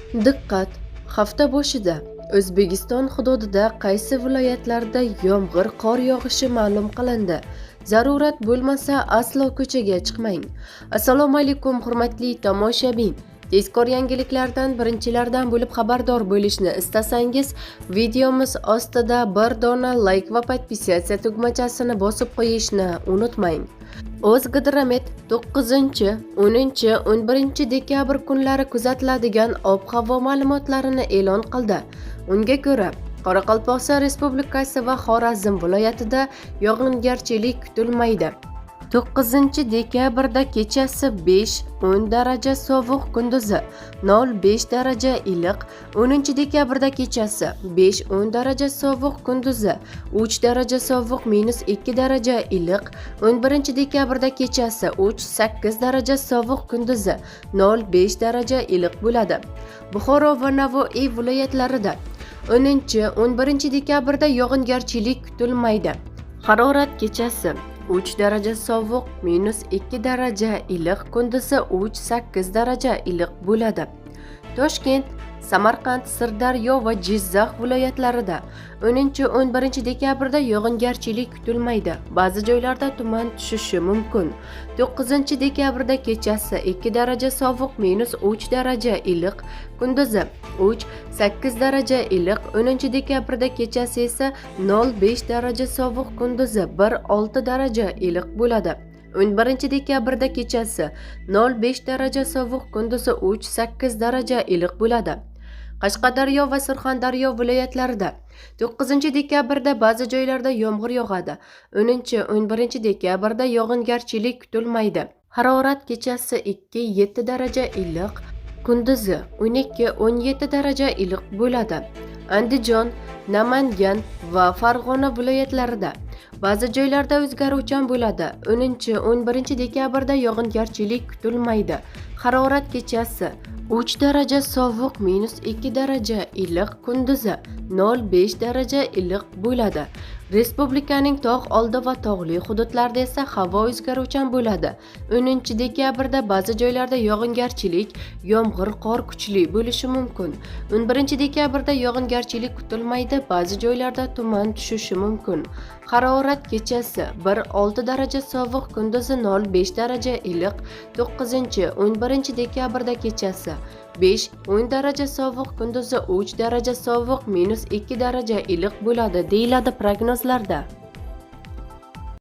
Diqqat! Hafta boshida O'zbekiston hududida qaysi viloyatlarda yomg'ir, qor yog'ishi ma'lum qilindi. Zarurat bo'lmasa aslo ko'chaga chiqmang. Assalomu alaykum hurmatli tomoshabin. Tezkor yangiliklardan birinchilardan bo'lib xabardor bo'lishni istasangiz, videomiz ostida bir dona like va podpisatsiya tugmachasini bosib qo'yishni unutmang. O'zgidromet 9-10-11 dekabr kunlari kuzatiladigan ob-havo ma'lumotlarini e'lon qildi. Unga ko'ra, Qoraqalpog'iston Respublikasi va Xorazm viloyatida yog'ingarchilik kutilmaydi. 9-dekabrda kechasi 5-10 daraja sovuq, kunduzi 0-5 daraja iliq. 10-dekabrda kechasi 5-10 daraja sovuq, kunduzi 3 daraja sovuq -2 daraja iliq. 11-dekabrda kechasi 3-8 daraja sovuq, kunduzi 0-5 daraja iliq bo'ladi. Buxoro va Navoiy viloyatlarida 10-11 dekabrda yog'ingarchilik kutilmaydi. Harorat kechasi 3 daraja sovuq, -2 daraja iliq, kunduzi 3-8 daraja iliq bo'ladi. Toshkent, Samarqand, Sirdaryo va Jizzax viloyatlarida 10-11 dekabrda yog'ingarchilik kutilmaydi. Ba'zi joylarda tuman tushishi mumkin. 9-dekabrda kechasi 2 daraja sovuq, -3 daraja iliq, kunduzi 3-8 daraja iliq. 10-dekabrda kechasi esa 0-5 daraja sovuq, kunduzi 1-6 daraja iliq bo'ladi. 11-dekabrda kechasi 0-5 daraja sovuq, kunduzi 3-8 daraja iliq bo'ladi. Qashqadaryo va Surxondaryo viloyatlarida 9-dekabrda ba'zi joylarda yomg'ir yog'adi. 10-11 dekabrda yog'ingarchilik kutilmaydi. Harorat kechasi 2-7 daraja iliq, kunduzi 12-17 daraja iliq bo'ladi. Andijon, Namangan va Farg'ona viloyatlarida ba'zi joylarda o'zgaruvchan bo'ladi. 10-11 dekabrda yog'ingarchilik kutilmaydi. Harorat kechasi 3 daraja sovuq, -2 daraja iliq, kunduzi 0-5 daraja iliq bo'ladi. Respublikaning tog' oldi va tog'li hududlarida esa havo o'zgaruvchan bo'ladi. 10-dekabrda ba'zi joylarda yog'ingarchilik, yomg'ir, qor kuchli bo'lishi mumkin. 11-dekabrda yog'ingarchilik kutilmaydi, ba'zi joylarda tuman tushishi mumkin. Harorat kechasi 1-6 daraja sovuq, kunduzi 0-5 daraja iliq. 9-11 dekabrda kechasi 5-10 daraja sovuq, kunduzi 3 daraja sovuq, -2 daraja iliq bo'ladi deyiladi prognozlarda.